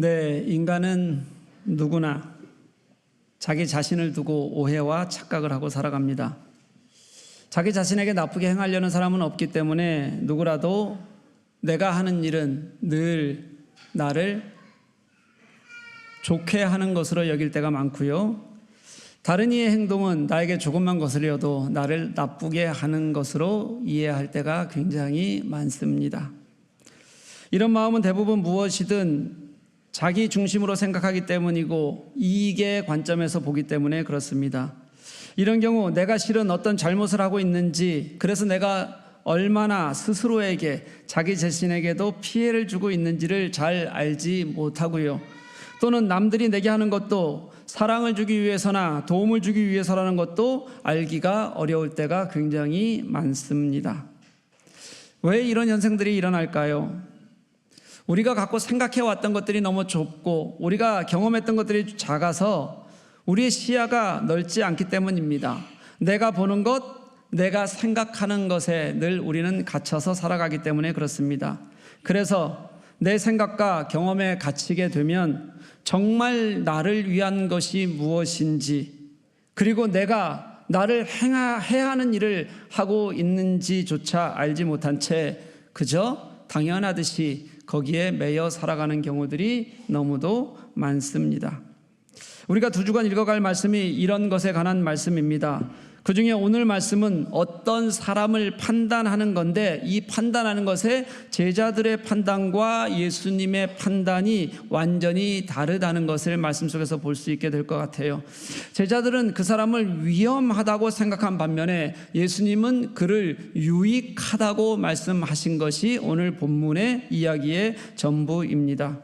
네, 인간은 누구나 자기 자신을 두고 오해와 착각을 하고 살아갑니다. 자기 자신에게 나쁘게 행하려는 사람은 없기 때문에 누구라도 내가 하는 일은 늘 나를 좋게 하는 것으로 여길 때가 많고요. 다른 이의 행동은 나에게 조금만 거슬려도 나를 나쁘게 하는 것으로 이해할 때가 굉장히 많습니다. 이런 마음은 대부분 무엇이든 자기 중심으로 생각하기 때문이고 이익의 관점에서 보기 때문에 그렇습니다. 이런 경우 내가 실은 어떤 잘못을 하고 있는지, 그래서 내가 얼마나 스스로에게 자기 자신에게도 피해를 주고 있는지를 잘 알지 못하고요. 또는 남들이 내게 하는 것도 사랑을 주기 위해서나 도움을 주기 위해서라는 것도 알기가 어려울 때가 굉장히 많습니다. 왜 이런 현상들이 일어날까요? 우리가 갖고 생각해왔던 것들이 너무 좁고 우리가 경험했던 것들이 작아서 우리의 시야가 넓지 않기 때문입니다. 내가 보는 것, 내가 생각하는 것에 늘 우리는 갇혀서 살아가기 때문에 그렇습니다. 그래서 내 생각과 경험에 갇히게 되면 정말 나를 위한 것이 무엇인지, 그리고 내가 나를 해야 하는 일을 하고 있는지조차 알지 못한 채 그저 당연하듯이 거기에 매여 살아가는 경우들이 너무도 많습니다. 우리가 두 주간 읽어갈 말씀이 이런 것에 관한 말씀입니다. 그 중에 오늘 말씀은 어떤 사람을 판단하는 건데, 이 판단하는 것에 제자들의 판단과 예수님의 판단이 완전히 다르다는 것을 말씀 속에서 볼 수 있게 될 것 같아요. 제자들은 그 사람을 위험하다고 생각한 반면에 예수님은 그를 유익하다고 말씀하신 것이 오늘 본문의 이야기의 전부입니다.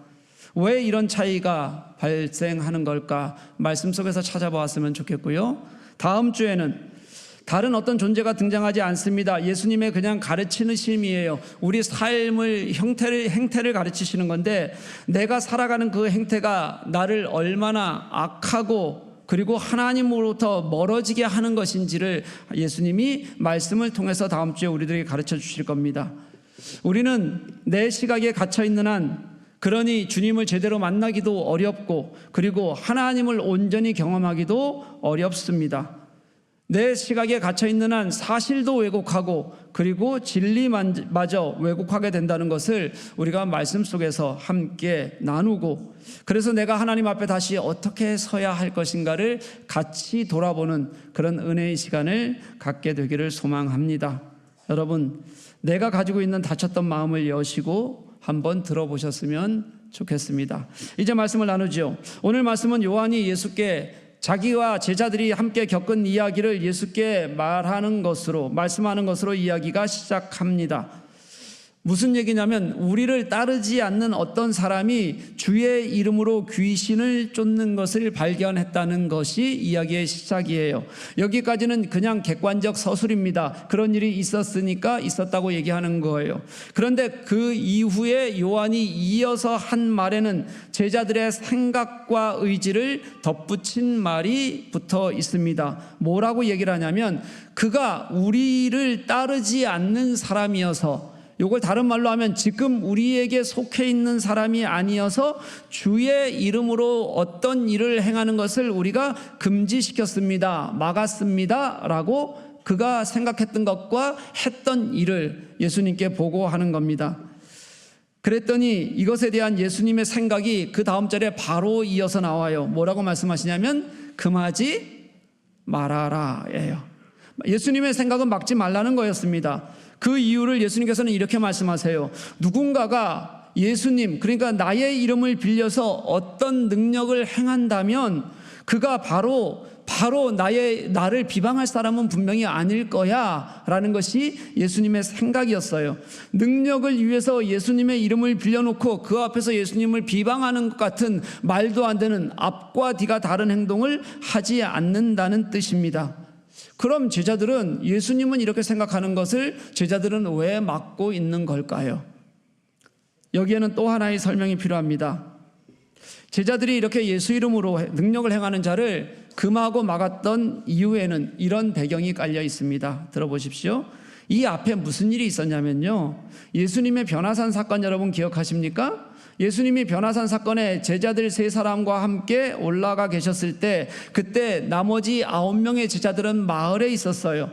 왜 이런 차이가 발생하는 걸까? 말씀 속에서 찾아보았으면 좋겠고요. 다음 주에는 다른 어떤 존재가 등장하지 않습니다. 예수님의 그냥 가르치는 심이에요. 우리 삶을 행태를 가르치시는 건데, 내가 살아가는 그 행태가 나를 얼마나 악하고 그리고 하나님으로부터 멀어지게 하는 것인지를 예수님이 말씀을 통해서 다음 주에 우리들에게 가르쳐 주실 겁니다. 우리는 내 시각에 갇혀 있는 한, 그러니 주님을 제대로 만나기도 어렵고 그리고 하나님을 온전히 경험하기도 어렵습니다. 내 시각에 갇혀 있는 한 사실도 왜곡하고 그리고 진리마저 왜곡하게 된다는 것을 우리가 말씀 속에서 함께 나누고, 그래서 내가 하나님 앞에 다시 어떻게 서야 할 것인가를 같이 돌아보는 그런 은혜의 시간을 갖게 되기를 소망합니다. 여러분, 내가 가지고 있는 다쳤던 마음을 여시고 한번 들어보셨으면 좋겠습니다. 이제 말씀을 나누죠. 오늘 말씀은 요한이 예수께 자기와 제자들이 함께 겪은 이야기를 예수께 말하는 것으로, 말씀하는 것으로 이야기가 시작합니다. 무슨 얘기냐면, 우리를 따르지 않는 어떤 사람이 주의 이름으로 귀신을 쫓는 것을 발견했다는 것이 이야기의 시작이에요. 여기까지는 그냥 객관적 서술입니다. 그런 일이 있었으니까 있었다고 얘기하는 거예요. 그런데 그 이후에 요한이 이어서 한 말에는 제자들의 생각과 의지를 덧붙인 말이 붙어 있습니다. 뭐라고 얘기를 하냐면, 그가 우리를 따르지 않는 사람이어서, 이걸 다른 말로 하면 지금 우리에게 속해 있는 사람이 아니어서 주의 이름으로 어떤 일을 행하는 것을 우리가 금지시켰습니다, 막았습니다 라고 그가 생각했던 것과 했던 일을 예수님께 보고하는 겁니다. 그랬더니 이것에 대한 예수님의 생각이 그 다음 절에 바로 이어서 나와요. 뭐라고 말씀하시냐면 금하지 말아라 예요. 예수님의 생각은 막지 말라는 거였습니다. 그 이유를 예수님께서는 이렇게 말씀하세요. 누군가가 예수님, 그러니까 나의 이름을 빌려서 어떤 능력을 행한다면 그가 바로 나를 비방할 사람은 분명히 아닐 거야 라는 것이 예수님의 생각이었어요. 능력을 위해서 예수님의 이름을 빌려놓고 그 앞에서 예수님을 비방하는 것 같은 말도 안 되는, 앞과 뒤가 다른 행동을 하지 않는다는 뜻입니다. 그럼 제자들은, 예수님은 이렇게 생각하는 것을 제자들은 왜 막고 있는 걸까요? 여기에는 또 하나의 설명이 필요합니다. 제자들이 이렇게 예수 이름으로 능력을 행하는 자를 금하고 막았던 이유에는 이런 배경이 깔려 있습니다. 들어보십시오. 이 앞에 무슨 일이 있었냐면요, 예수님의 변화산 사건 여러분 기억하십니까? 예수님이 변화산 사건에 제자들 3사람과 함께 올라가 계셨을 때 그때 나머지 9명의 제자들은 마을에 있었어요.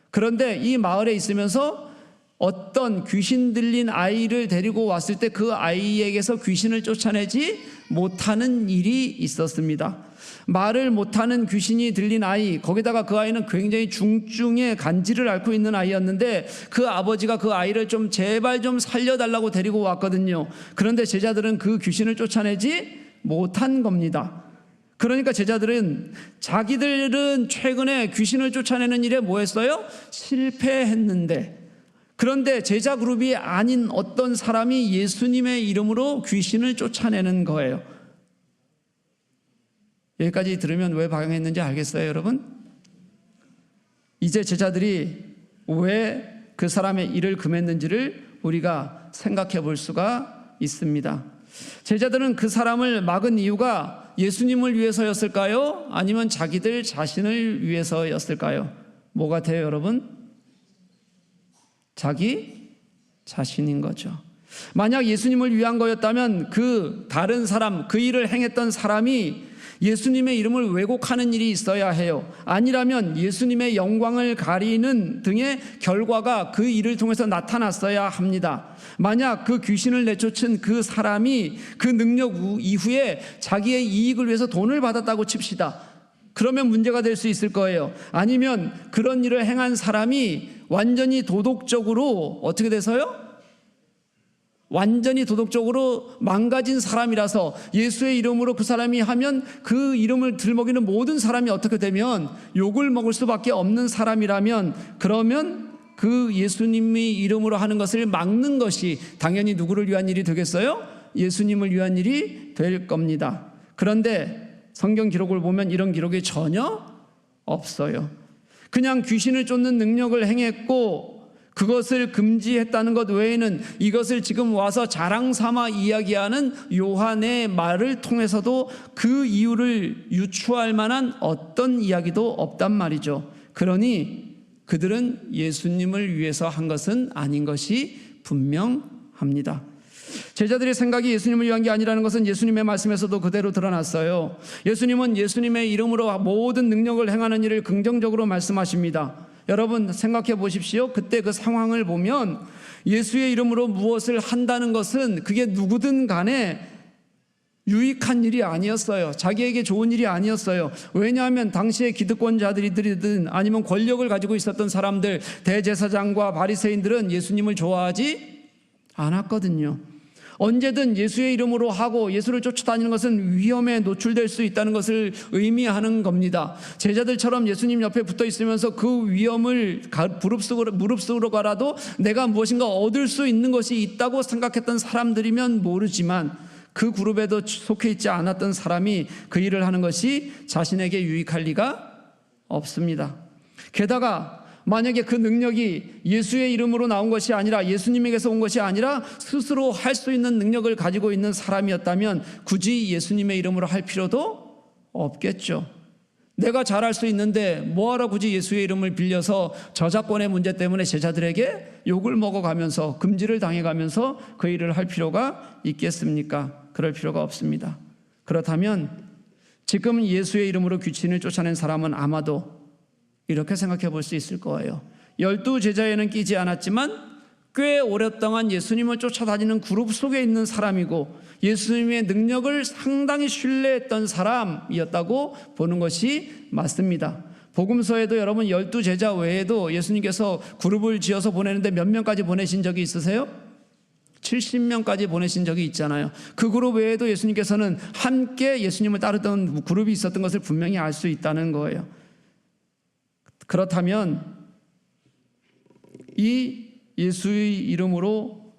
그런데 이 마을에 있으면서 어떤 귀신 들린 아이를 데리고 왔을 때 그 아이에게서 귀신을 쫓아내지 못하는 일이 있었습니다. 말을 못하는 귀신이 들린 아이, 거기다가 그 아이는 굉장히 중증의 간질을 앓고 있는 아이였는데 그 아버지가 그 아이를 좀 제발 좀 살려달라고 데리고 왔거든요. 그런데 제자들은 그 귀신을 쫓아내지 못한 겁니다. 그러니까 제자들은 자기들은 최근에 귀신을 쫓아내는 일에 뭐 했어요? 실패했는데, 그런데 제자 그룹이 아닌 어떤 사람이 예수님의 이름으로 귀신을 쫓아내는 거예요. 여기까지 들으면 왜 방황했는지 알겠어요, 여러분? 이제 제자들이 왜 그 사람의 일을 금했는지를 우리가 생각해 볼 수가 있습니다. 제자들은 그 사람을 막은 이유가 예수님을 위해서였을까요? 아니면 자기들 자신을 위해서였을까요? 뭐 같아요, 여러분? 자기 자신인 거죠. 만약 예수님을 위한 거였다면 그 다른 사람, 그 일을 행했던 사람이 예수님의 이름을 왜곡하는 일이 있어야 해요. 아니라면 예수님의 영광을 가리는 등의 결과가 그 일을 통해서 나타났어야 합니다. 만약 그 귀신을 내쫓은 그 사람이 그 능력 이후에 자기의 이익을 위해서 돈을 받았다고 칩시다. 그러면 문제가 될 수 있을 거예요. 아니면 그런 일을 행한 사람이 완전히 도덕적으로 어떻게 돼서요? 완전히 도덕적으로 망가진 사람이라서 예수의 이름으로 그 사람이 하면 그 이름을 들먹이는 모든 사람이 어떻게 되면 욕을 먹을 수밖에 없는 사람이라면, 그러면 그 예수님의 이름으로 하는 것을 막는 것이 당연히 누구를 위한 일이 되겠어요? 예수님을 위한 일이 될 겁니다. 그런데 성경 기록을 보면 이런 기록이 전혀 없어요. 그냥 귀신을 쫓는 능력을 행했고 그것을 금지했다는 것 외에는 이것을 지금 와서 자랑 삼아 이야기하는 요한의 말을 통해서도 그 이유를 유추할 만한 어떤 이야기도 없단 말이죠. 그러니 그들은 예수님을 위해서 한 것은 아닌 것이 분명합니다. 제자들의 생각이 예수님을 위한 게 아니라는 것은 예수님의 말씀에서도 그대로 드러났어요. 예수님은 예수님의 이름으로 모든 능력을 행하는 일을 긍정적으로 말씀하십니다. 여러분 생각해 보십시오. 그때 그 상황을 보면 예수의 이름으로 무엇을 한다는 것은 그게 누구든 간에 유익한 일이 아니었어요. 자기에게 좋은 일이 아니었어요. 왜냐하면 당시의 기득권자들이든 아니면 권력을 가지고 있었던 사람들, 대제사장과 바리새인들은 예수님을 좋아하지 않았거든요. 언제든 예수의 이름으로 하고 예수를 쫓아다니는 것은 위험에 노출될 수 있다는 것을 의미하는 겁니다. 제자들처럼 예수님 옆에 붙어 있으면서 그 위험을 무릅쓰러 가라도 내가 무엇인가 얻을 수 있는 것이 있다고 생각했던 사람들이면 모르지만 그 그룹에도 속해 있지 않았던 사람이 그 일을 하는 것이 자신에게 유익할 리가 없습니다. 게다가 만약에 그 능력이 예수의 이름으로 나온 것이 아니라 예수님에게서 온 것이 아니라 스스로 할 수 있는 능력을 가지고 있는 사람이었다면 굳이 예수님의 이름으로 할 필요도 없겠죠. 내가 잘할 수 있는데 뭐하러 굳이 예수의 이름을 빌려서 저작권의 문제 때문에 제자들에게 욕을 먹어가면서 금지를 당해가면서 그 일을 할 필요가 있겠습니까? 그럴 필요가 없습니다. 그렇다면 지금 예수의 이름으로 귀신을 쫓아낸 사람은 아마도 이렇게 생각해 볼 수 있을 거예요. 12제자에는 끼지 않았지만 꽤 오랫동안 예수님을 쫓아다니는 그룹 속에 있는 사람이고 예수님의 능력을 상당히 신뢰했던 사람이었다고 보는 것이 맞습니다. 복음서에도 여러분 12제자 외에도 예수님께서 그룹을 지어서 보내는데 몇 명까지 보내신 적이 있으세요? 70명까지 보내신 적이 있잖아요. 그 그룹 외에도 예수님께서는 함께 예수님을 따르던 그룹이 있었던 것을 분명히 알 수 있다는 거예요. 그렇다면 이 예수의 이름으로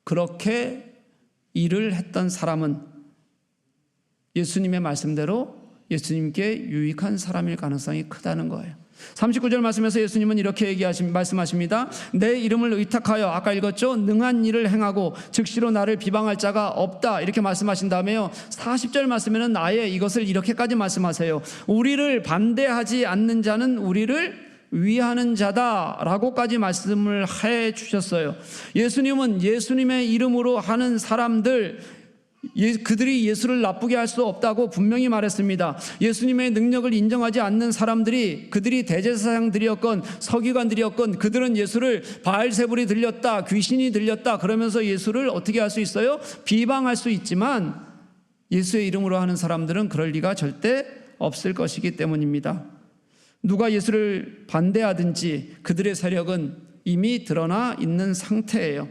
그렇게 일을 했던 사람은 예수님의 말씀대로 예수님께 유익한 사람일 가능성이 크다는 거예요. 39절 말씀에서 예수님은 이렇게 말씀하십니다. 내 이름을 의탁하여, 아까 읽었죠? 능한 일을 행하고 즉시로 나를 비방할 자가 없다, 이렇게 말씀하신 다음에요 40절 말씀에는 아예 이것을 이렇게까지 말씀하세요. 우리를 반대하지 않는 자는 우리를 위하는 자다라고까지 말씀을 해 주셨어요. 예수님은 예수님의 이름으로 하는 사람들, 그들이 예수를 나쁘게 할 수 없다고 분명히 말했습니다. 예수님의 능력을 인정하지 않는 사람들이, 그들이 대제사장들이었건 서기관들이었건, 그들은 예수를 바알세불이 들렸다, 귀신이 들렸다 그러면서 예수를 어떻게 할 수 있어요? 비방할 수 있지만 예수의 이름으로 하는 사람들은 그럴 리가 절대 없을 것이기 때문입니다. 누가 예수를 반대하든지 그들의 세력은 이미 드러나 있는 상태예요.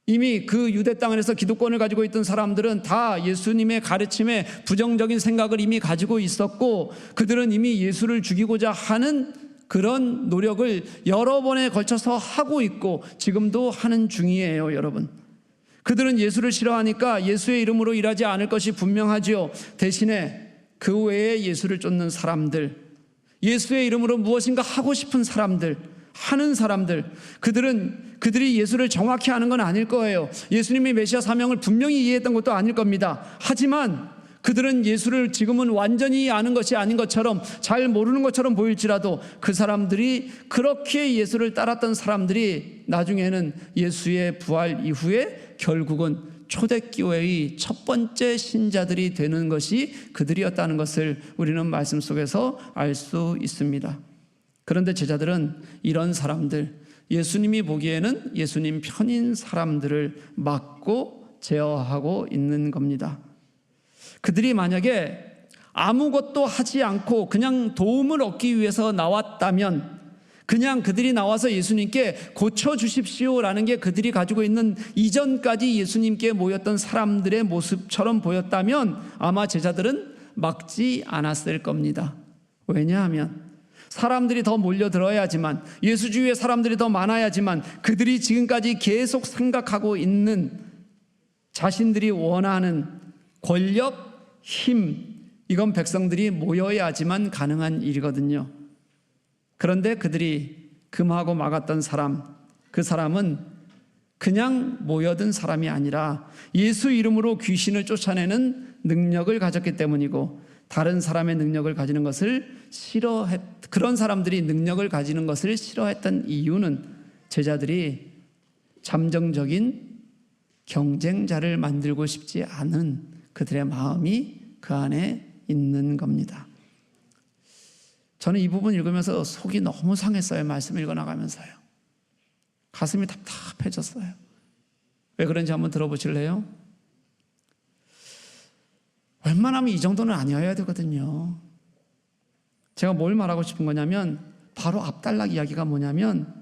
이미 그 유대 땅 안에서 기득권을 가지고 있던 사람들은 다 예수님의 가르침에 부정적인 생각을 이미 가지고 있었고, 그들은 이미 예수를 죽이고자 하는 그런 노력을 여러 번에 걸쳐서 하고 있고 지금도 하는 중이에요. 여러분, 그들은 예수를 싫어하니까 예수의 이름으로 일하지 않을 것이 분명하지요. 대신에 그 외에 예수를 쫓는 사람들, 예수의 이름으로 무엇인가 하고 싶은 사람들, 하는 사람들, 그들이 예수를 정확히 아는 건 아닐 거예요. 예수님의 메시아 사명을 분명히 이해했던 것도 아닐 겁니다. 하지만 그들은 예수를 지금은 완전히 아는 것이 아닌 것처럼, 잘 모르는 것처럼 보일지라도 그 사람들이, 그렇게 예수를 따랐던 사람들이 나중에는 예수의 부활 이후에 결국은 초대교회의 첫 번째 신자들이 되는 것이 그들이었다는 것을 우리는 말씀 속에서 알 수 있습니다. 그런데 제자들은 이런 사람들, 예수님이 보기에는 예수님 편인 사람들을 막고 제어하고 있는 겁니다. 그들이 만약에 아무것도 하지 않고 그냥 도움을 얻기 위해서 나왔다면, 그냥 그들이 나와서 예수님께 고쳐주십시오라는 게 그들이 가지고 있는 이전까지 예수님께 모였던 사람들의 모습처럼 보였다면 아마 제자들은 막지 않았을 겁니다. 왜냐하면 사람들이 더 몰려들어야지만, 예수주위에 사람들이 더 많아야지만, 그들이 지금까지 계속 생각하고 있는 자신들이 원하는 권력, 힘, 이건 백성들이 모여야지만 가능한 일이거든요. 그런데 그들이 금하고 막았던 사람, 그 사람은 그냥 모여든 사람이 아니라 예수 이름으로 귀신을 쫓아내는 능력을 가졌기 때문이고, 다른 사람의 능력을 가지는 것을 그런 사람들이 능력을 가지는 것을 싫어했던 이유는 제자들이 잠정적인 경쟁자를 만들고 싶지 않은 그들의 마음이 그 안에 있는 겁니다. 저는 이 부분 읽으면서 속이 너무 상했어요. 말씀 읽어나가면서요. 가슴이 답답해졌어요. 왜 그런지 한번 들어보실래요? 웬만하면 이 정도는 아니어야 되거든요. 제가 뭘 말하고 싶은 거냐면, 바로 앞단락 이야기가 뭐냐면,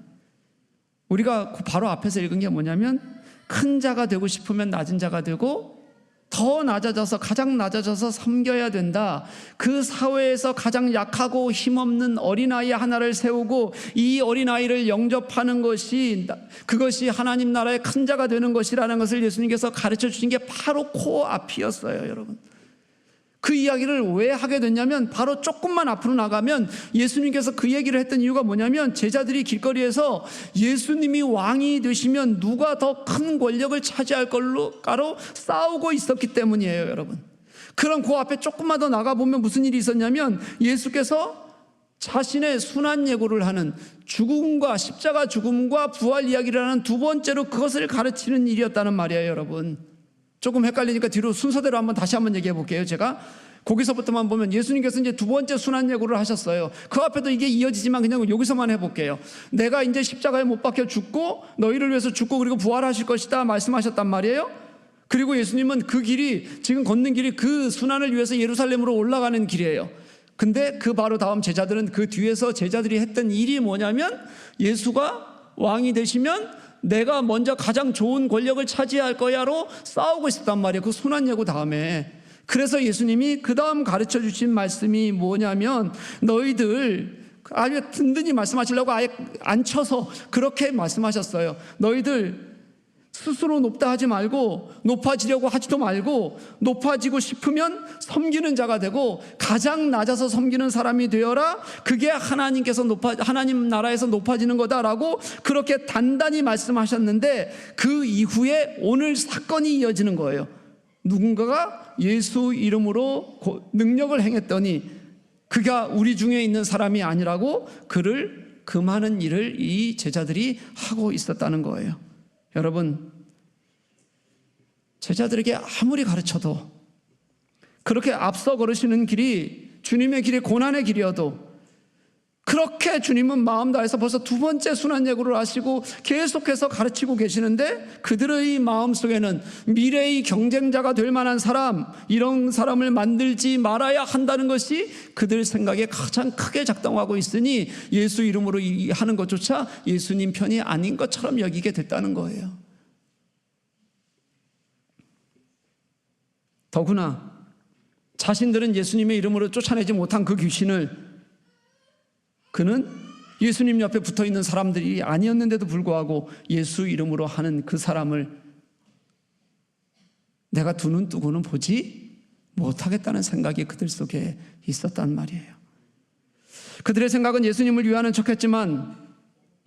우리가 바로 앞에서 읽은 게 뭐냐면, 큰 자가 되고 싶으면 낮은 자가 되고, 더 낮아져서, 가장 낮아져서 섬겨야 된다. 그 사회에서 가장 약하고 힘없는 어린아이 하나를 세우고 이 어린아이를 영접하는 것이, 그것이 하나님 나라의 큰 자가 되는 것이라는 것을 예수님께서 가르쳐 주신 게 바로 코앞이었어요. 여러분, 그 이야기를 왜 하게 됐냐면, 바로 조금만 앞으로 나가면 예수님께서 그 얘기를 했던 이유가 뭐냐면, 제자들이 길거리에서 예수님이 왕이 되시면 누가 더 큰 권력을 차지할 걸로가로 싸우고 있었기 때문이에요. 여러분, 그럼 그 앞에 조금만 더 나가보면 무슨 일이 있었냐면, 예수께서 자신의 순환 예고를 하는, 죽음과 십자가 죽음과 부활 이야기를 하는 두 번째로 그것을 가르치는 일이었다는 말이에요. 여러분, 조금 헷갈리니까 뒤로 순서대로 다시 한번 얘기해 볼게요. 제가 거기서부터만 보면 예수님께서 이제 두 번째 순환 예고를 하셨어요. 그 앞에도 이게 이어지지만 그냥 여기서만 해볼게요. 내가 이제 십자가에 못 박혀 죽고 너희를 위해서 죽고 그리고 부활하실 것이다 말씀하셨단 말이에요. 그리고 예수님은 그 길이, 지금 걷는 길이 그 순환을 위해서 예루살렘으로 올라가는 길이에요. 근데 그 바로 다음 제자들은 그 뒤에서 제자들이 했던 일이 뭐냐면, 예수가 왕이 되시면 내가 먼저 가장 좋은 권력을 차지할 거야로 싸우고 있었단 말이에요. 그 순환 예고 다음에. 그래서 예수님이 그 다음 가르쳐 주신 말씀이 뭐냐면, 너희들, 아주 든든히 말씀하시려고 아예 앉혀서 그렇게 말씀하셨어요. 너희들 스스로 높다 하지 말고, 높아지려고 하지도 말고, 높아지고 싶으면 섬기는 자가 되고 가장 낮아서 섬기는 사람이 되어라. 그게 하나님 나라에서 높아지는 거다라고 그렇게 단단히 말씀하셨는데, 그 이후에 오늘 사건이 이어지는 거예요. 누군가가 예수 이름으로 능력을 행했더니 그가 우리 중에 있는 사람이 아니라고 그를 금하는 일을 이 제자들이 하고 있었다는 거예요. 여러분, 제자들에게 아무리 가르쳐도, 그렇게 앞서 걸으시는 길이 주님의 길이 고난의 길이어도, 그렇게 주님은 마음 다해서 벌써 두 번째 순환예고를 하시고 계속해서 가르치고 계시는데, 그들의 마음속에는 미래의 경쟁자가 될 만한 사람, 이런 사람을 만들지 말아야 한다는 것이 그들 생각에 가장 크게 작동하고 있으니 예수 이름으로 하는 것조차 예수님 편이 아닌 것처럼 여기게 됐다는 거예요. 더구나 자신들은 예수님의 이름으로 쫓아내지 못한 그 귀신을 그는 예수님 옆에 붙어있는 사람들이 아니었는데도 불구하고 예수 이름으로 하는 그 사람을 내가 두 눈 뜨고는 보지 못하겠다는 생각이 그들 속에 있었단 말이에요. 그들의 생각은 예수님을 위하는 척했지만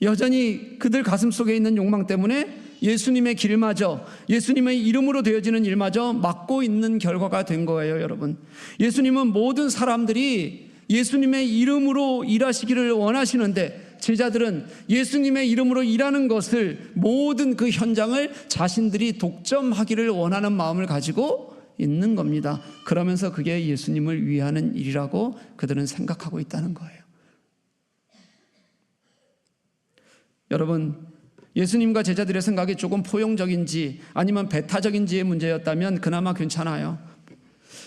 여전히 그들 가슴 속에 있는 욕망 때문에 예수님의 길마저, 예수님의 이름으로 되어지는 일마저 막고 있는 결과가 된 거예요, 여러분. 예수님은 모든 사람들이 예수님의 이름으로 일하시기를 원하시는데, 제자들은 예수님의 이름으로 일하는 것을, 모든 그 현장을 자신들이 독점하기를 원하는 마음을 가지고 있는 겁니다. 그러면서 그게 예수님을 위하는 일이라고 그들은 생각하고 있다는 거예요. 여러분, 예수님과 제자들의 생각이 조금 포용적인지 아니면 배타적인지의 문제였다면 그나마 괜찮아요.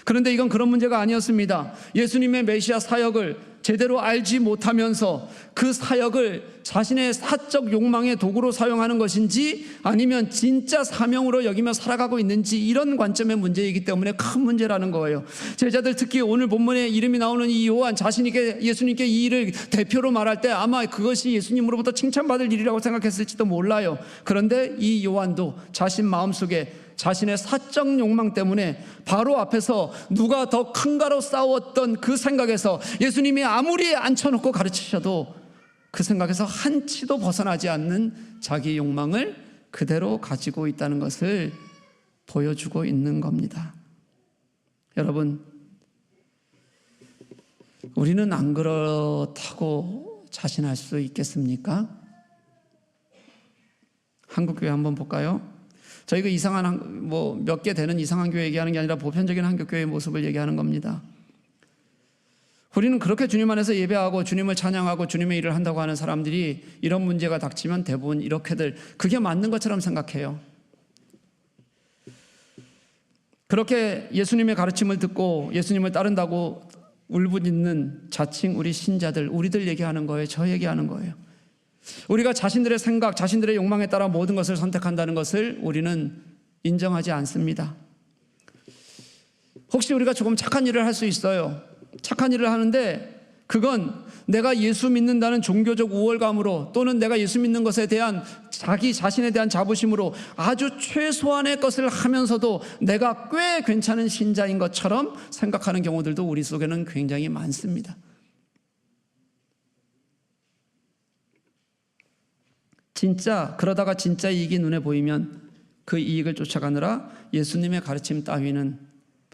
그런데 이건 그런 문제가 아니었습니다. 예수님의 메시아 사역을 제대로 알지 못하면서 그 사역을 자신의 사적 욕망의 도구로 사용하는 것인지 아니면 진짜 사명으로 여기며 살아가고 있는지, 이런 관점의 문제이기 때문에 큰 문제라는 거예요. 제자들, 특히 오늘 본문에 이름이 나오는 이 요한, 자신에게 예수님께 이 일을 대표로 말할 때 아마 그것이 예수님으로부터 칭찬받을 일이라고 생각했을지도 몰라요. 그런데 이 요한도 자신 마음속에 자신의 사적 욕망 때문에 바로 앞에서 누가 더 큰가로 싸웠던 그 생각에서 예수님이 아무리 앉혀놓고 가르치셔도 그 생각에서 한치도 벗어나지 않는 자기 욕망을 그대로 가지고 있다는 것을 보여주고 있는 겁니다. 여러분, 우리는 안 그렇다고 자신할 수 있겠습니까? 한국교회 한번 볼까요? 저희가 이상한 몇 개 되는 이상한 교회 얘기하는 게 아니라 보편적인 한국교회의 모습을 얘기하는 겁니다. 우리는 그렇게 주님 안에서 예배하고 주님을 찬양하고 주님의 일을 한다고 하는 사람들이 이런 문제가 닥치면 대부분 이렇게들, 그게 맞는 것처럼 생각해요. 그렇게 예수님의 가르침을 듣고 예수님을 따른다고 울부짖는 자칭 우리 신자들, 우리들 얘기하는 거예요. 저 얘기하는 거예요. 우리가 자신들의 생각, 자신들의 욕망에 따라 모든 것을 선택한다는 것을 우리는 인정하지 않습니다. 혹시 우리가 조금 착한 일을 할 수 있어요. 착한 일을 하는데 그건 내가 예수 믿는다는 종교적 우월감으로, 또는 내가 예수 믿는 것에 대한 자기 자신에 대한 자부심으로 아주 최소한의 것을 하면서도 내가 꽤 괜찮은 신자인 것처럼 생각하는 경우들도 우리 속에는 굉장히 많습니다. 그러다가 진짜 이익이 눈에 보이면 그 이익을 쫓아가느라 예수님의 가르침 따위는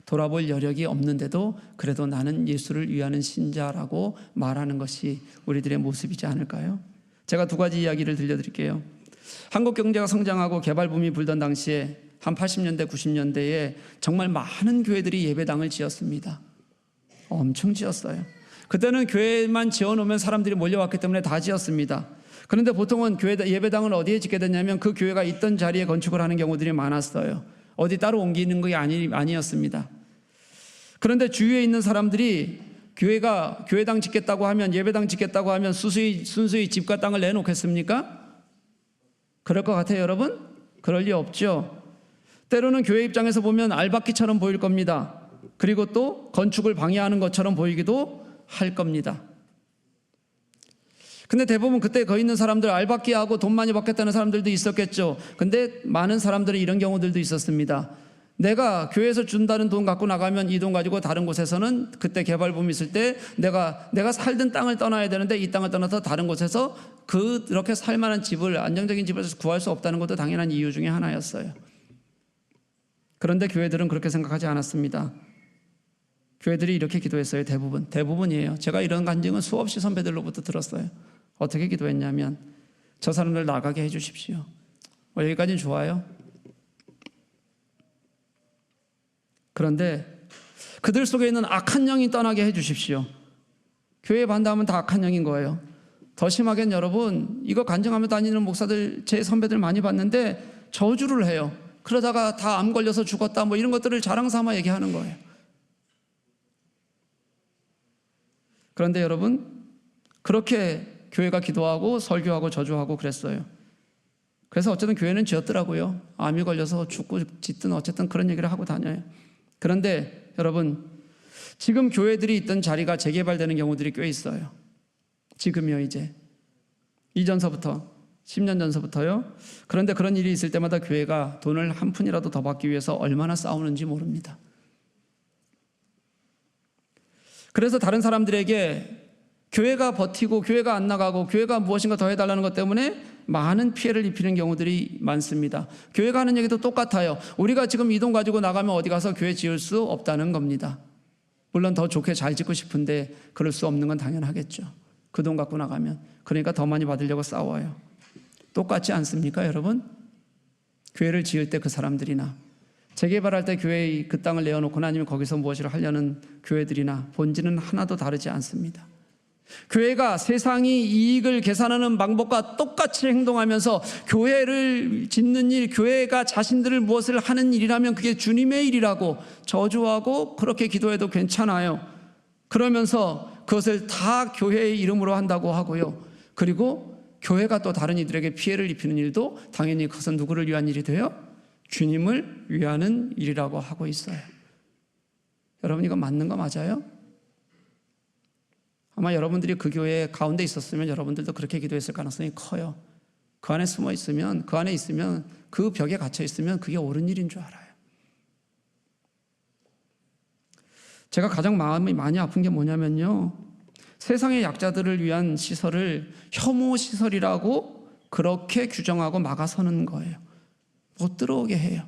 돌아볼 여력이 없는데도 그래도 나는 예수를 위하는 신자라고 말하는 것이 우리들의 모습이지 않을까요? 제가 두 가지 이야기를 들려드릴게요. 한국 경제가 성장하고 개발붐이 불던 당시에 한 80년대, 90년대에 정말 많은 교회들이 예배당을 지었습니다. 엄청 지었어요. 그때는 교회만 지어놓으면 사람들이 몰려왔기 때문에 다 지었습니다. 그런데 보통은 예배당을 어디에 짓게 됐냐면 그 교회가 있던 자리에 건축을 하는 경우들이 많았어요. 어디 따로 옮기는 게 아니었습니다. 그런데 주위에 있는 사람들이 교회당 짓겠다고 하면, 예배당 짓겠다고 하면 순수히 집과 땅을 내놓겠습니까? 그럴 것 같아요, 여러분? 그럴 리 없죠. 때로는 교회 입장에서 보면 알박기처럼 보일 겁니다. 그리고 또 건축을 방해하는 것처럼 보이기도 할 겁니다. 근데 대부분 그때 거기 있는 사람들, 알박기하고 돈 많이 받겠다는 사람들도 있었겠죠. 근데 많은 사람들은 이런 경우들도 있었습니다. 내가 교회에서 준다는 돈 갖고 나가면 이 돈 가지고 다른 곳에서는, 그때 개발붐이 있을 때 내가 살던 땅을 떠나야 되는데 이 땅을 떠나서 다른 곳에서 그렇게 살만한 집을, 안정적인 집을 구할 수 없다는 것도 당연한 이유 중에 하나였어요. 그런데 교회들은 그렇게 생각하지 않았습니다. 교회들이 이렇게 기도했어요. 대부분이에요. 제가 이런 간증은 수없이 선배들로부터 들었어요. 어떻게 기도했냐면, 저 사람들 나가게 해주십시오. 여기까지는 좋아요. 그런데 그들 속에 있는 악한 영이 떠나게 해 주십시오. 교회에 반대하면 다 악한 영인 거예요. 더 심하게는 여러분, 이거 간증하며 다니는 목사들, 제 선배들 많이 봤는데 저주를 해요. 그러다가 다 암 걸려서 죽었다 뭐 이런 것들을 자랑 삼아 얘기하는 거예요. 그런데 여러분, 그렇게 교회가 기도하고 설교하고 저주하고 그랬어요. 그래서 어쨌든 교회는 지었더라고요. 암이 걸려서 죽고 짓든 어쨌든 그런 얘기를 하고 다녀요. 그런데 여러분, 지금 교회들이 있던 자리가 재개발되는 경우들이 꽤 있어요. 지금이요, 이제. 이전서부터, 10년 전서부터요. 그런데 그런 일이 있을 때마다 교회가 돈을 한 푼이라도 더 받기 위해서 얼마나 싸우는지 모릅니다. 그래서 다른 사람들에게 교회가 버티고 교회가 안 나가고 교회가 무엇인가 더 해달라는 것 때문에 많은 피해를 입히는 경우들이 많습니다. 교회가 하는 얘기도 똑같아요. 우리가 지금 이 돈 가지고 나가면 어디 가서 교회 지을 수 없다는 겁니다. 물론 더 좋게 잘 짓고 싶은데 그럴 수 없는 건 당연하겠죠. 그 돈 갖고 나가면. 그러니까 더 많이 받으려고 싸워요. 똑같지 않습니까, 여러분? 교회를 지을 때 그 사람들이나 재개발할 때 교회의 그 땅을 내어놓거나 아니면 거기서 무엇을 하려는 교회들이나 본질은 하나도 다르지 않습니다. 교회가 세상이 이익을 계산하는 방법과 똑같이 행동하면서 교회를 짓는 일, 교회가 자신들을 무엇을 하는 일이라면 그게 주님의 일이라고 저주하고 그렇게 기도해도 괜찮아요. 그러면서 그것을 다 교회의 이름으로 한다고 하고요. 그리고 교회가 또 다른 이들에게 피해를 입히는 일도 당연히 그것은 누구를 위한 일이 돼요? 주님을 위하는 일이라고 하고 있어요. 여러분, 이거 맞는 거 맞아요? 아마 여러분들이 그 교회 가운데 있었으면 여러분들도 그렇게 기도했을 가능성이 커요. 그 안에 숨어 있으면, 그 안에 있으면, 그 벽에 갇혀 있으면 그게 옳은 일인 줄 알아요. 제가 가장 마음이 많이 아픈 게 뭐냐면요, 세상의 약자들을 위한 시설을 혐오 시설이라고 그렇게 규정하고 막아서는 거예요. 못 들어오게 해요.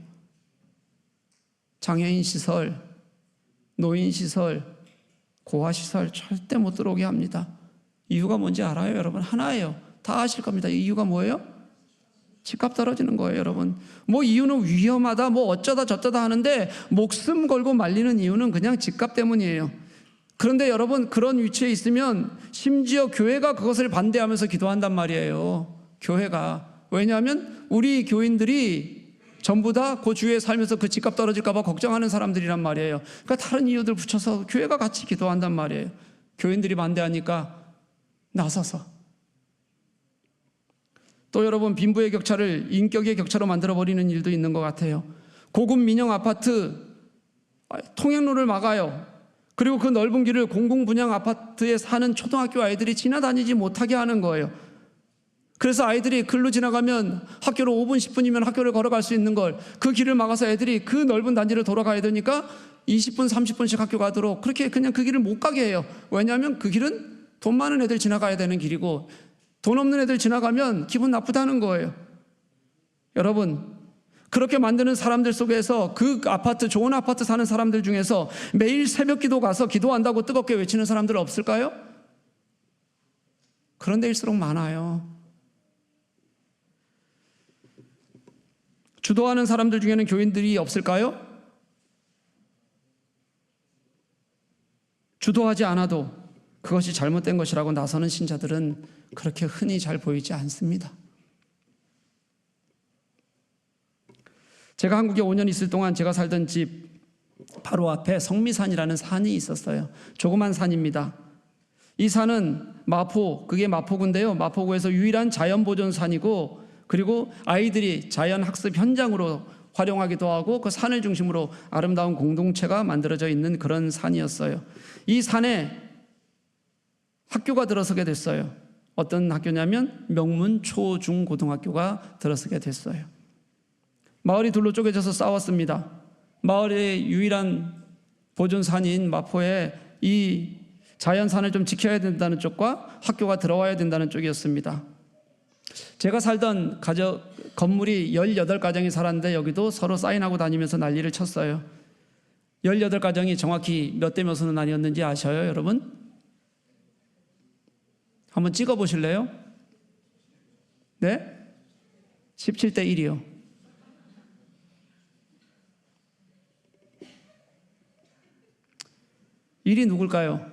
장애인 시설, 노인 시설, 고아 시설 절대 못 들어오게 합니다. 이유가 뭔지 알아요, 여러분? 하나예요. 다 아실 겁니다. 이유가 뭐예요? 집값 떨어지는 거예요, 여러분. 뭐 이유는 위험하다, 뭐 어쩌다 저쩌다 하는데 목숨 걸고 말리는 이유는 그냥 집값 때문이에요. 그런데 여러분, 그런 위치에 있으면 심지어 교회가 그것을 반대하면서 기도한단 말이에요. 교회가. 왜냐하면 우리 교인들이 전부 다 그 주위에 살면서 그 집값 떨어질까 봐 걱정하는 사람들이란 말이에요. 그러니까 다른 이유들 붙여서 교회가 같이 기도한단 말이에요. 교인들이 반대하니까 나서서. 또 여러분, 빈부의 격차를 인격의 격차로 만들어버리는 일도 있는 것 같아요. 고급 민영 아파트 통행로를 막아요. 그리고 그 넓은 길을 공공분양 아파트에 사는 초등학교 아이들이 지나다니지 못하게 하는 거예요. 그래서 아이들이 글로 지나가면 학교로 5분, 10분이면 학교를 걸어갈 수 있는 걸 그 길을 막아서 애들이 그 넓은 단지를 돌아가야 되니까 20분, 30분씩 학교 가도록 그렇게 그냥 그 길을 못 가게 해요. 왜냐하면 그 길은 돈 많은 애들 지나가야 되는 길이고 돈 없는 애들 지나가면 기분 나쁘다는 거예요. 여러분, 그렇게 만드는 사람들 속에서 그 아파트, 좋은 아파트 사는 사람들 중에서 매일 새벽 기도 가서 기도한다고 뜨겁게 외치는 사람들 없을까요? 그런 데일수록 많아요. 주도하는 사람들 중에는 교인들이 없을까요? 주도하지 않아도 그것이 잘못된 것이라고 나서는 신자들은 그렇게 흔히 잘 보이지 않습니다. 제가 한국에 5년 있을 동안 제가 살던 집 바로 앞에 성미산이라는 산이 있었어요. 조그만 산입니다. 이 산은 그게 마포구인데요. 마포구에서 유일한 자연보존산이고, 그리고 아이들이 자연학습 현장으로 활용하기도 하고 그 산을 중심으로 아름다운 공동체가 만들어져 있는 그런 산이었어요. 이 산에 학교가 들어서게 됐어요. 어떤 학교냐면 명문 초중고등학교가 들어서게 됐어요. 마을이 둘로 쪼개져서 싸웠습니다. 마을의 유일한 보존산인 마포에 이 자연산을 좀 지켜야 된다는 쪽과 학교가 들어와야 된다는 쪽이었습니다. 제가 살던 건물이 18가정이 살았는데 여기도 서로 사인하고 다니면서 난리를 쳤어요. 18가정이 정확히 몇 대 몇으로 나뉘었는지 아셔요, 여러분? 한번 찍어 보실래요? 네? 17대 1이요. 일이 누굴까요?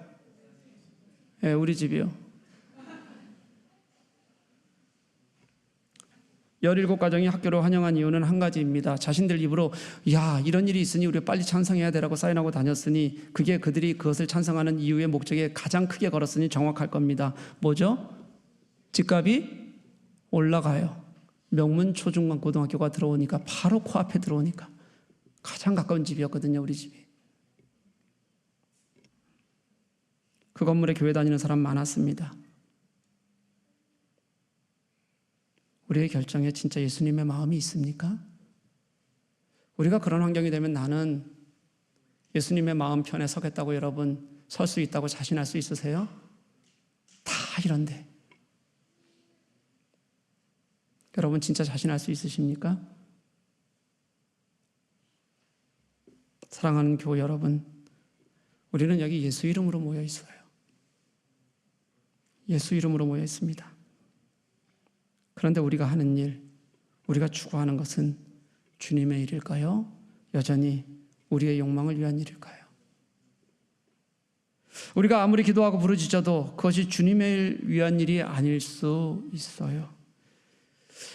예, 우리 집이요. 17가정이 학교로 환영한 이유는 한 가지입니다. 자신들 입으로 야, 이런 일이 있으니 우리 빨리 찬성해야 되라고 사인하고 다녔으니 그게 그들이 그것을 찬성하는 이유의 목적에 가장 크게 걸었으니 정확할 겁니다. 뭐죠? 집값이 올라가요. 명문 초중반 고등학교가 들어오니까, 바로 코앞에 들어오니까. 가장 가까운 집이었거든요, 우리 집이. 그 건물에 교회 다니는 사람 많았습니다. 우리의 결정에 진짜 예수님의 마음이 있습니까? 우리가 그런 환경이 되면 나는 예수님의 마음 편에 서겠다고 여러분 설 수 있다고 자신할 수 있으세요? 다 이런데 여러분 진짜 자신할 수 있으십니까? 사랑하는 교우 여러분, 우리는 여기 예수 이름으로 모여 있어요. 예수 이름으로 모여 있습니다. 그런데 우리가 하는 일, 우리가 추구하는 것은 주님의 일일까요? 여전히 우리의 욕망을 위한 일일까요? 우리가 아무리 기도하고 부르짖어도 그것이 주님의 일 위한 일이 아닐 수 있어요.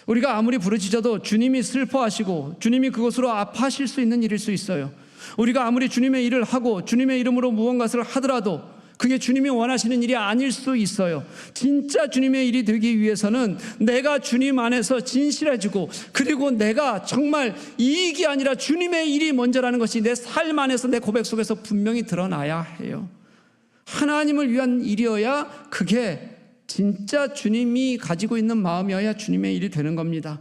우리가 아무리 부르짖어도 주님이 슬퍼하시고 주님이 그것으로 아파하실 수 있는 일일 수 있어요. 우리가 아무리 주님의 일을 하고 주님의 이름으로 무언가를 하더라도 그게 주님이 원하시는 일이 아닐 수 있어요. 진짜 주님의 일이 되기 위해서는 내가 주님 안에서 진실해지고, 그리고 내가 정말 이익이 아니라 주님의 일이 먼저라는 것이 내 삶 안에서, 내 고백 속에서 분명히 드러나야 해요. 하나님을 위한 일이어야 그게 진짜 주님이 가지고 있는 마음이어야 주님의 일이 되는 겁니다.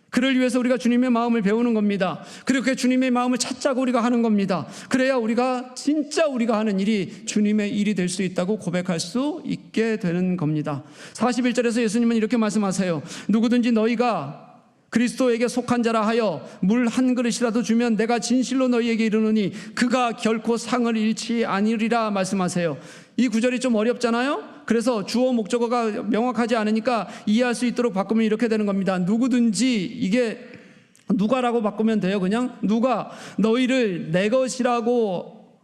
그를 위해서 우리가 주님의 마음을 배우는 겁니다. 그리고 그 주님의 마음을 찾자고 우리가 하는 겁니다. 그래야 우리가 진짜 우리가 하는 일이 주님의 일이 될 수 있다고 고백할 수 있게 되는 겁니다. 41절에서 예수님은 이렇게 말씀하세요. 누구든지 너희가 그리스도에게 속한 자라 하여 물 한 그릇이라도 주면 내가 진실로 너희에게 이르노니 그가 결코 상을 잃지 아니리라 말씀하세요. 이 구절이 좀 어렵잖아요. 그래서 주어 목적어가 명확하지 않으니까 이해할 수 있도록 바꾸면 이렇게 되는 겁니다. 누구든지, 이게 누가라고 바꾸면 돼요. 그냥 누가 너희를 내 것이라고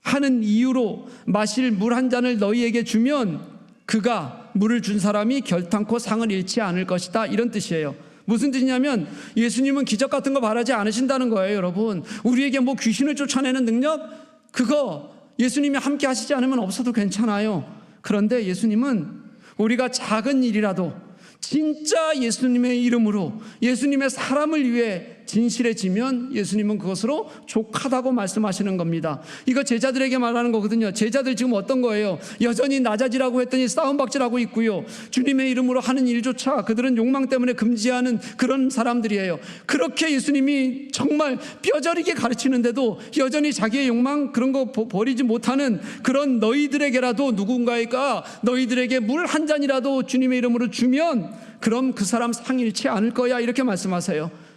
하는 이유로 마실 물 한 잔을 너희에게 주면 그가, 물을 준 사람이 결탄코 상을 잃지 않을 것이다, 이런 뜻이에요. 무슨 뜻이냐면 예수님은 기적 같은 거 바라지 않으신다는 거예요. 여러분, 우리에게 뭐 귀신을 쫓아내는 능력, 그거 예수님이 함께 하시지 않으면 없어도 괜찮아요. 그런데 예수님은 우리가 작은 일이라도 진짜 예수님의 이름으로, 예수님의 사람을 위해 진실해지면 예수님은 그것으로 족하다고 말씀하시는 겁니다. 이거 제자들에게 말하는 거거든요. 제자들 지금 어떤 거예요? 여전히 낮아지라고 했더니 싸움박질하고 있고요. 주님의 이름으로 하는 일조차 그들은 욕망 때문에 금지하는 그런 사람들이에요. 그렇게 예수님이 정말 뼈저리게 가르치는데도 여전히 자기의 욕망 그런 거 버리지 못하는 그런 너희들에게라도, 누군가가 너희들에게 물 한 잔이라도 주님의 이름으로 주면 그럼 그 사람 상 잃지 않을 거야, 이렇게 말씀하세요.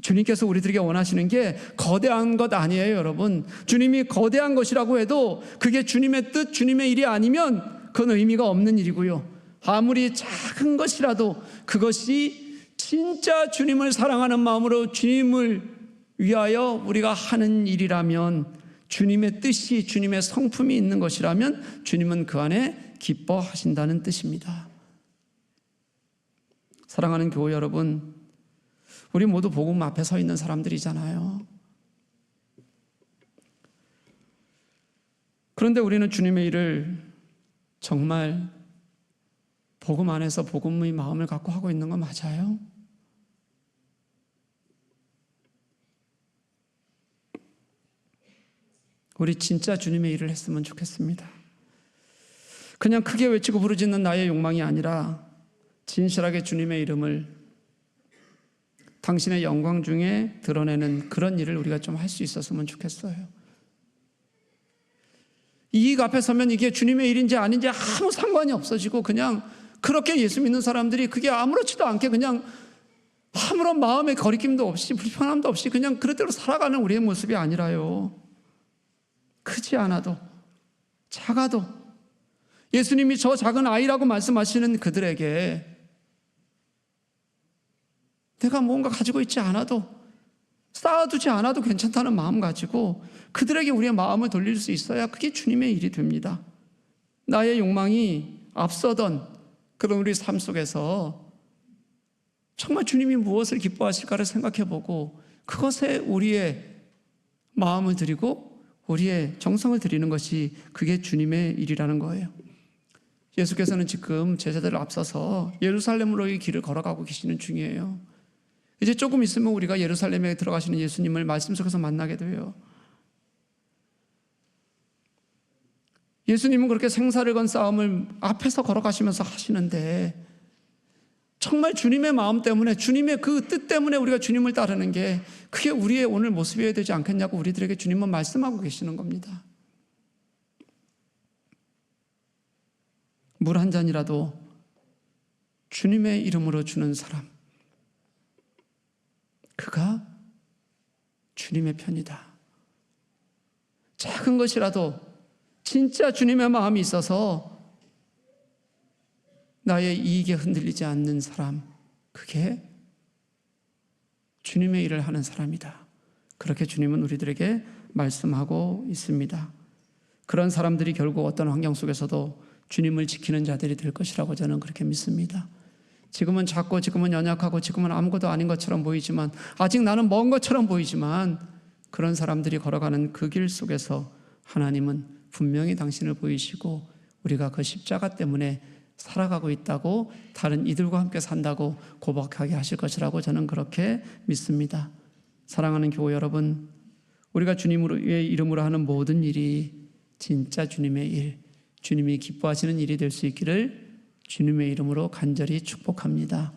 주님께서 우리들에게 원하시는 게 거대한 것 아니에요, 여러분. 주님이 거대한 것이라고 해도 그게 주님의 뜻, 주님의 일이 아니면 그건 의미가 없는 일이고요. 아무리 작은 것이라도 그것이 진짜 주님을 사랑하는 마음으로 주님을 위하여 우리가 하는 일이라면, 주님의 뜻이, 주님의 성품이 있는 것이라면 주님은 그 안에 기뻐하신다는 뜻입니다. 사랑하는 교회 여러분, 우리 모두 복음 앞에 서 있는 사람들이잖아요. 그런데 우리는 주님의 일을 정말 복음 안에서 복음의 마음을 갖고 하고 있는 거 맞아요? 우리 진짜 주님의 일을 했으면 좋겠습니다. 그냥 크게 외치고 부르짖는 나의 욕망이 아니라 진실하게 주님의 이름을 당신의 영광 중에 드러내는 그런 일을 우리가 좀 할 수 있었으면 좋겠어요. 이익 앞에 서면 이게 주님의 일인지 아닌지 아무 상관이 없어지고, 그냥 그렇게 예수 믿는 사람들이 그게 아무렇지도 않게 그냥 아무런 마음의 거리낌도 없이 불편함도 없이 그냥 그렇대로 살아가는 우리의 모습이 아니라요. 크지 않아도, 작아도 예수님이 저 작은 아이라고 말씀하시는 그들에게 내가 뭔가 가지고 있지 않아도 쌓아두지 않아도 괜찮다는 마음 가지고 그들에게 우리의 마음을 돌릴 수 있어야 그게 주님의 일이 됩니다. 나의 욕망이 앞서던 그런 우리 삶 속에서 정말 주님이 무엇을 기뻐하실까를 생각해보고 그것에 우리의 마음을 드리고 우리의 정성을 드리는 것이 그게 주님의 일이라는 거예요. 예수께서는 지금 제자들을 앞서서 예루살렘으로의 길을 걸어가고 계시는 중이에요. 이제 조금 있으면 우리가 예루살렘에 들어가시는 예수님을 말씀 속에서 만나게 돼요. 예수님은 그렇게 생사를 건 싸움을 앞에서 걸어가시면서 하시는데 정말 주님의 마음 때문에 주님의 그 뜻 때문에 우리가 주님을 따르는 게 그게 우리의 오늘 모습이어야 되지 않겠냐고 우리들에게 주님은 말씀하고 계시는 겁니다. 물 한 잔이라도 주님의 이름으로 주는 사람, 그가 주님의 편이다. 작은 것이라도 진짜 주님의 마음이 있어서 나의 이익에 흔들리지 않는 사람, 그게 주님의 일을 하는 사람이다. 그렇게 주님은 우리들에게 말씀하고 있습니다. 그런 사람들이 결국 어떤 환경 속에서도 주님을 지키는 자들이 될 것이라고 저는 그렇게 믿습니다. 지금은 작고 지금은 연약하고 지금은 아무것도 아닌 것처럼 보이지만 아직 나는 먼 것처럼 보이지만 그런 사람들이 걸어가는 그 길 속에서 하나님은 분명히 당신을 보이시고 우리가 그 십자가 때문에 살아가고 있다고 다른 이들과 함께 산다고 고백하게 하실 것이라고 저는 그렇게 믿습니다. 사랑하는 교회 여러분, 우리가 주님의 이름으로 하는 모든 일이 진짜 주님의 일, 주님이 기뻐하시는 일이 될 수 있기를 주님의 이름으로 간절히 축복합니다.